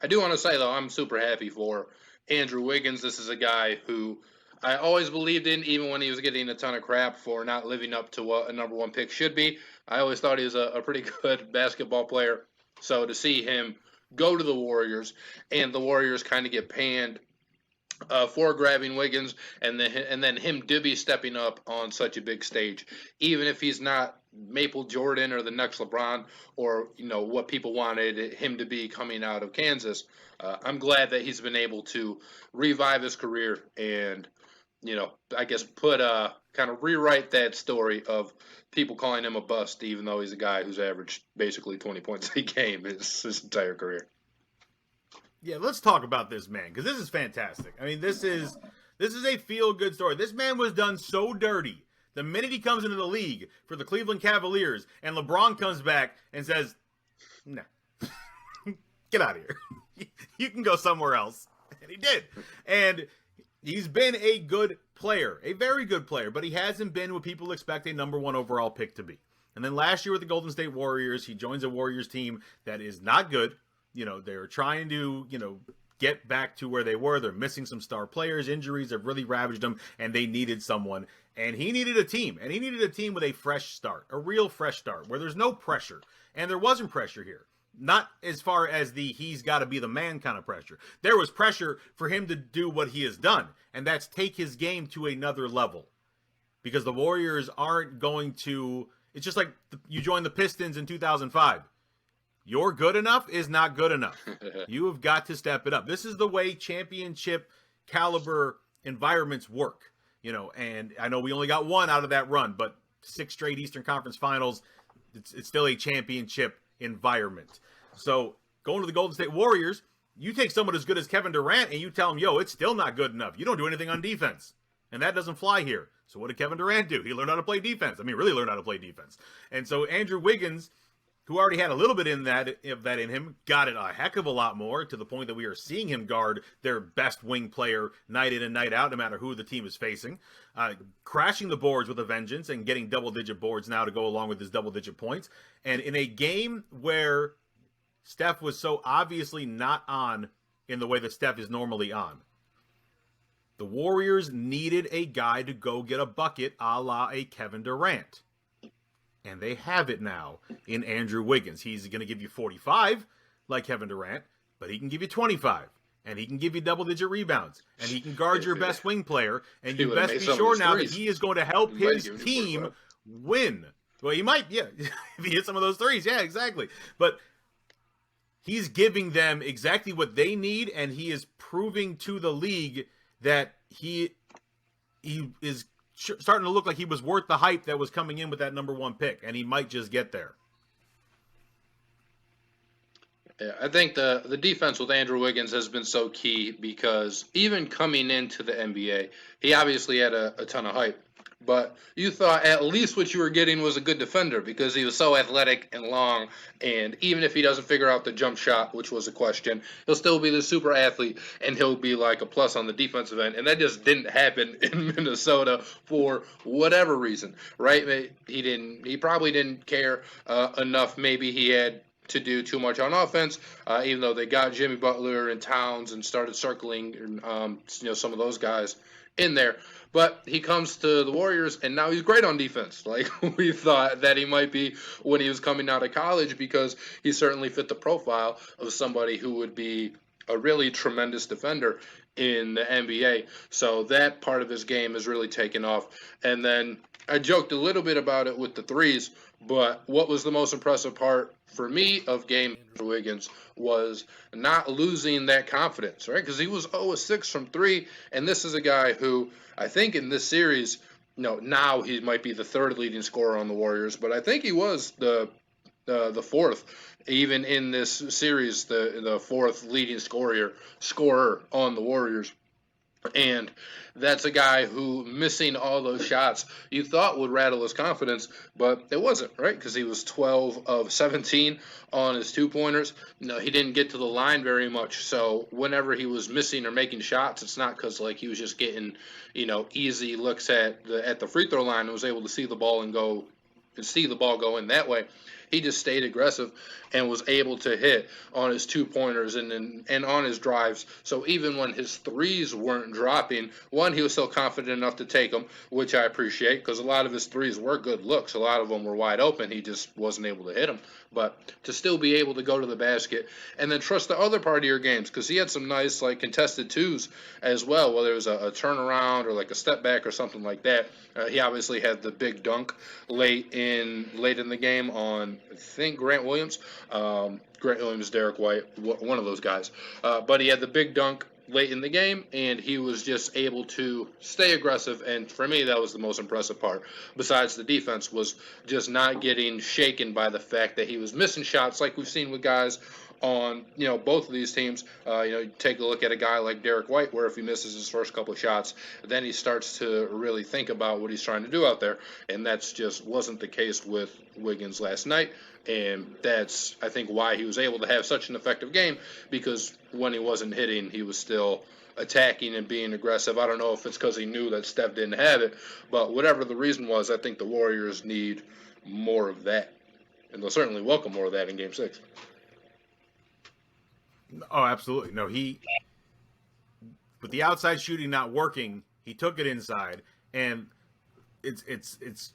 I do want to say, though, I'm super happy for Andrew Wiggins. This is a guy who I always believed in, even when he was getting a ton of crap for not living up to what a number one pick should be. I always thought he was a pretty good basketball player. So to see him go to the Warriors and the Warriors kind of get panned for grabbing Wiggins, and then him Dibby stepping up on such a big stage, even if he's not Maple Jordan or the next LeBron or what people wanted him to be coming out of Kansas. I'm glad that he's been able to revive his career and I guess put kind of rewrite that story of people calling him a bust, even though he's a guy who's averaged basically 20 points a game his entire career. Yeah, let's talk about this man, because this is fantastic. I mean, this is a feel-good story. This man was done so dirty the minute he comes into the league for the Cleveland Cavaliers, and LeBron comes back and says, no, get out of here. You can go somewhere else. And he did. And he's been a good player, a very good player, but he hasn't been what people expect a number one overall pick to be. And then last year with the Golden State Warriors, he joins a Warriors team that is not good. They're trying to, get back to where they were. They're missing some star players. Injuries have really ravaged them, and they needed someone. And he needed a team. And he needed a team with a fresh start, a real fresh start, where there's no pressure. And there wasn't pressure here. Not as far as the he's got to be the man kind of pressure. There was pressure for him to do what he has done, and that's take his game to another level. Because the Warriors aren't going to... It's just like you joined the Pistons in 2005. Your good enough is not good enough. You have got to step it up. This is the way championship caliber environments work. And I know we only got one out of that run, but 6 straight Eastern Conference Finals, it's still a championship environment. So going to the Golden State Warriors, you take someone as good as Kevin Durant and you tell him, it's still not good enough. You don't do anything on defense. And that doesn't fly here. So what did Kevin Durant do? He learned how to play defense. I mean, really learned how to play defense. And so Andrew Wiggins, who already had a little bit of that in him, got it a heck of a lot more, to the point that we are seeing him guard their best wing player night in and night out, no matter who the team is facing. Crashing the boards with a vengeance and getting double-digit boards now to go along with his double-digit points. And in a game where Steph was so obviously not on in the way that Steph is normally on, the Warriors needed a guy to go get a bucket a la a Kevin Durant. And they have it now in Andrew Wiggins. He's going to give you 45 like Kevin Durant, but he can give you 25. And he can give you double-digit rebounds. And he can guard your best wing player. And you best be sure now that he is going to help his team win. Well, he might, yeah. If he hits some of those threes, yeah, exactly. But he's giving them exactly what they need, and he is proving to the league that he is starting to look like he was worth the hype that was coming in with that number one pick, and he might just get there. Yeah, I think the defense with Andrew Wiggins has been so key, because even coming into the NBA, he obviously had a ton of hype. But you thought at least what you were getting was a good defender, because he was so athletic and long. And even if he doesn't figure out the jump shot, which was a question, he'll still be the super athlete, and he'll be like a plus on the defensive end. And that just didn't happen in Minnesota for whatever reason, right? He probably didn't care enough. Maybe he had to do too much on offense, even though they got Jimmy Butler and Towns and started circling some of those guys in there. But he comes to the Warriors, and now he's great on defense, like we thought that he might be when he was coming out of college, because he certainly fit the profile of somebody who would be a really tremendous defender in the NBA. So that part of his game has really taken off. And then I joked a little bit about it with the threes, but what was the most impressive part for me of game Andrew Wiggins was not losing that confidence, right? Because he was 0-6 from 3, and this is a guy who I think in this series, now he might be the 3rd leading scorer on the Warriors, but I think he was the 4th, even in this series, the 4th leading scorer on the Warriors. And that's a guy who, missing all those shots, you thought would rattle his confidence, but it wasn't, right? Because he was 12 of 17 on his 2-pointers. No, he didn't get to the line very much. So whenever he was missing or making shots, it's not because he was just getting, easy looks at the free throw line and was able to see the ball go in that way. he just stayed aggressive and was able to hit on his 2-pointers and on his drives. So even when his threes weren't dropping, one, he was still confident enough to take them, which I appreciate, because a lot of his threes were good looks. A lot of them were wide open. He just wasn't able to hit them. But to still be able to go to the basket and then trust the other part of your games, because he had some nice like contested twos as well, whether it was a turnaround or like a step back or something like that. He obviously had the big dunk late in the game on, I think, Grant Williams, Derek White, one of those guys. But he had the big dunk late in the game, and he was just able to stay aggressive. And for me, that was the most impressive part. Besides the defense, was just not getting shaken by the fact that he was missing shots, like we've seen with guys on both of these teams. Take a look at a guy like Derek White, where if he misses his first couple of shots, then he starts to really think about what he's trying to do out there, and that's just wasn't the case with Wiggins last night. And that's, I think, why he was able to have such an effective game, because when he wasn't hitting, he was still attacking and being aggressive. I don't know if it's because he knew that Steph didn't have it, but whatever the reason was, I think the Warriors need more of that, and they'll certainly welcome more of that in Game 6. Oh, absolutely. No, with the outside shooting not working, he took it inside, and it's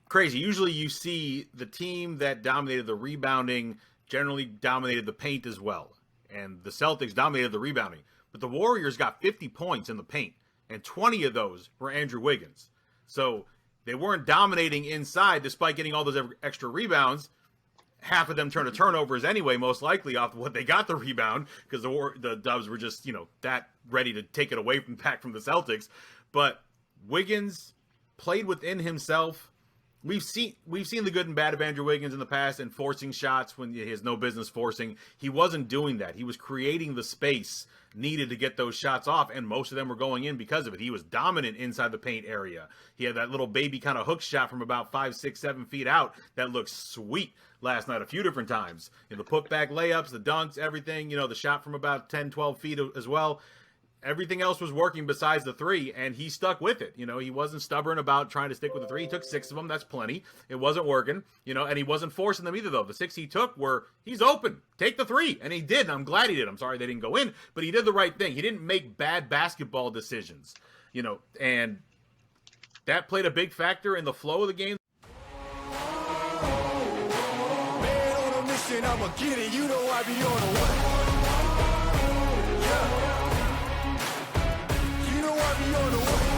crazy. Usually you see the team that dominated the rebounding generally dominated the paint as well, and the Celtics dominated the rebounding. But the Warriors got 50 points in the paint, and 20 of those were Andrew Wiggins. So they weren't dominating inside despite getting all those extra rebounds. Half of them turned to turnovers anyway, most likely off of what they got the rebound, because the Dubs were just, that ready to take it away back from the Celtics. But Wiggins played within himself. We've seen the good and bad of Andrew Wiggins in the past, and forcing shots when he has no business forcing. He wasn't doing that. He was creating the space needed to get those shots off, and most of them were going in because of it. He was dominant inside the paint area. He had that little baby kind of hook shot from about 5, 6, 7 feet out that looked sweet last night a few different times. The putback layups, the dunks, everything, the shot from about 10, 12 feet as well. Everything else was working besides the three, and he stuck with it. He wasn't stubborn about trying to stick with the three. He took 6 of them. That's plenty. It wasn't working, and he wasn't forcing them either, though. The 6 he took were, he's open. Take the 3. And he did, and I'm glad he did. I'm sorry they didn't go in, but he did the right thing. He didn't make bad basketball decisions, and that played a big factor in the flow of the game. Man on a mission, I'ma get it. You know I be on a what? Yeah. You know I be on the way.